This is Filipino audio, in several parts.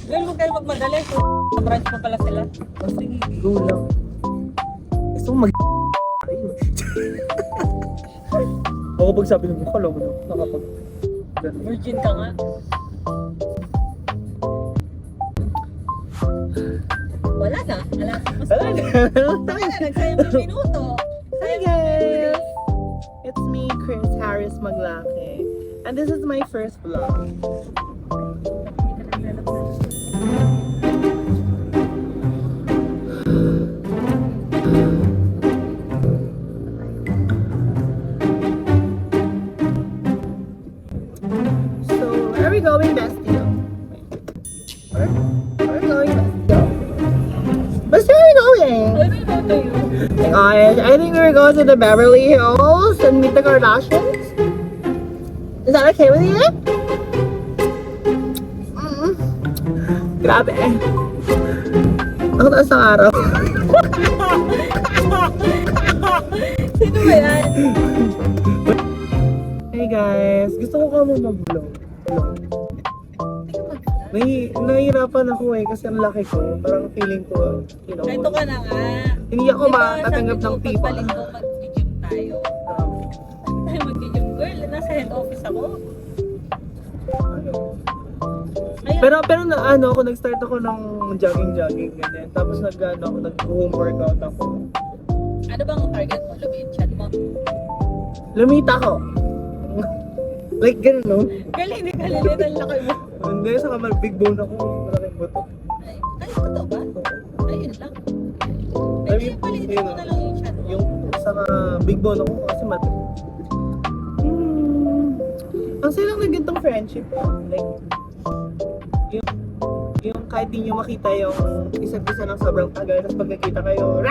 Girl, huwag kayo magmadali. Branch pa pala sila. Oh, sige, go lang. Gusto ko mag... Ako pag sabi ng mukha, alam mo na, nakapag... Virgin ka nga. Wala na. Wala na. Nagsayang ng minuto. Hi guys! It's me, Chris Harris Maglake. And this is my first vlog. So, where are we going, bestie? Where are we going, bestie? Bestie, where are we going? I don't know to you. Guys, I think we're going to the Beverly Hills and meet the Kardashians. Is that okay with you? Grabe. Ang taas ng araw. Sino ba yan? Hey guys, gusto ko kamo mag-vlog. Nahihirapan ako kasi ang laki ko. Parang feeling ko, you know. Ito ka na nga. Hindi ako matatanggap ng pipa. Pagpaling ko, mag-gym tayo. Tayo mag-gym. Girl, nasa head office ako. Ayun. Pero na ano ako, nag-start ako ng jogging ganyan. Tapos nag-home workout ako. Ano bang target mo? Lumiit chat mo? Lumita ko. Like ganun, no? Girl, hindi ka lilit. Ang laki mo. Hindi, saka big bone ako. Malaking buto. Ay, totoo ba? Ayun lang. I Hindi, mean, palitin yun, mo na lang yung chat mo. Yung saka big bone ako kasi ang silang na gantong friendship. Like, yung kahit di nyo makita yung isa't isa ng sobrang tagal, tapos pag nakita kayo,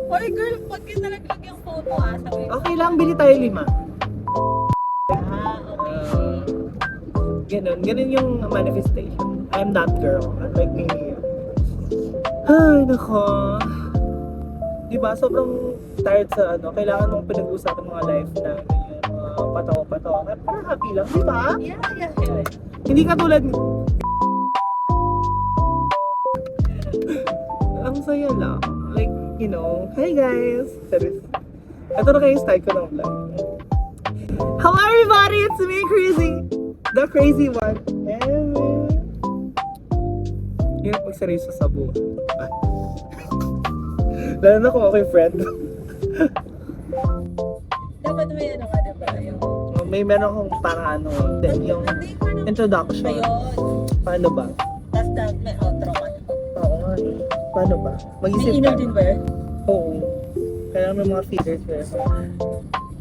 Oy, girl, pag kinalaglag yung photo sabi ko. okay lang, bili tayo 5. Okay. Ganun yung manifestation. I'm that girl. Unlike me. Ay, nako. Diba, sobrang tired sa kailangan mong pinag-usapan mga life na ganyan, mga patawa-patawa. Parang happy lang, diba? Yeah. Hindi katulad ang saya lang. Like, you know, hi guys! Ito na kayo style ko ng vlog. Hello everybody! It's me, Crazy! The crazy one. Hirap magseryoso sa buhay. Lalo na kung ako yung friend. Dapat may ano ka, diba? May meron akong parang then yung introduction. Ayun. Paano ba? Tapos may outro ka. Oo nga eh. Paano ba? May Mag-isip email ka. din ba yun? Oo. Kailangan may mga feeders ko.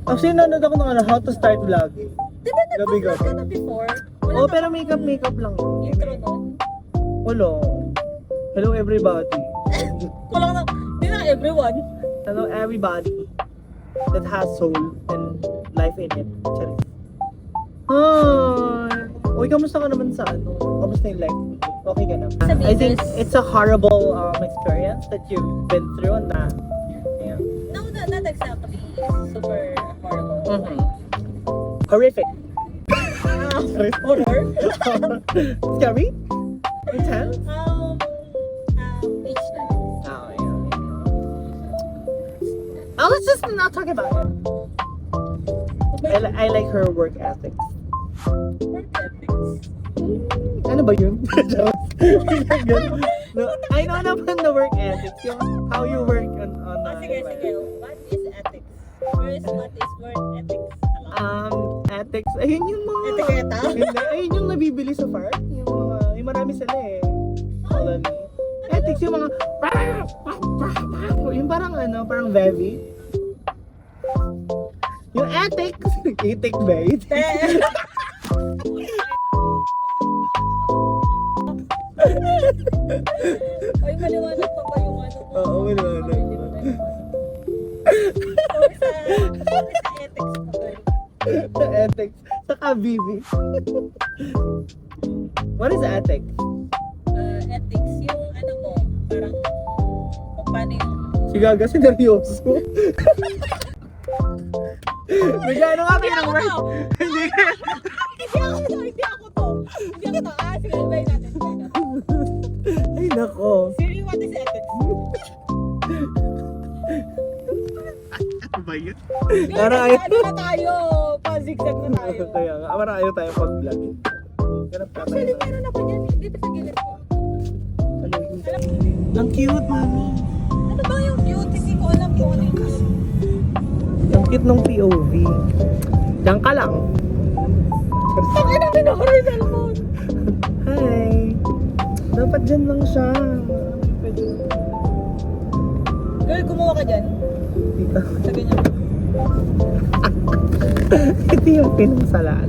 Actually, nanood ako ng how to start vlogging. Di ba nag-vlog Gabi-gabi. ka na before? Oo, pero makeup lang. Intro nun? Wala. Hello everybody. Kulang na, di na everyone. Hello everybody that has soul and life in it. Charis. Hi! Uy, kamusta ka naman sa Kamusta yung life? Okay ka na? I think it's a horrible experience that you've been through na. Yeah. No, not exactly. Super horrible. Mm-hmm. Horrific. Horror? Scary? Intense? Each time. Oh, yeah. Oh, let's just not talk about it. I like her work ethics. Work ethics. Ano ba yun? No, I know naman the work ethics. Yung how you work on Sige. What is ethics? First, what is work ethics? ethics. Ayun yung mga... Etiketa? Hindi, ayun yung nabibili sa farm. Yung marami sila eh. Colony. Ethics yung mga... Yung parang parang vevy. Yung ethics. Ethic ba? Ay, maliwanag pa ba yung ano? Oo, maliwanag. Sorry sa ethics ko. Sa ethics. Saka Vivi. What is ethics? Ethics, yung ano mo, parang kung paano yung Gaga, sineryoso. Nagano nga tayo ng work. Hindi ka. Hindi ako to. Ah, sige, bay natin. Ay, nako. Siri, what is ethics? Ano ba yun? Parang ayaw. Ano na tayo? Pa-zigzag na tayo. Kaya nga, parang ayaw tayo pag-vlog. Ganap ka tayo. Actually, meron ako dyan. Dito sa gilid ko. Ang cute, mami. Ano ba yung cute? Hindi ko alam kung ano yung Ang cute ng POV. Diyan ka lang. Ang ina, pinakara yung cellphone. Hi. Dapat dyan lang siya. Pwede. Girl, kumuha ka dyan. Dito. Sa ganyan. Ito yung pinangsalaan.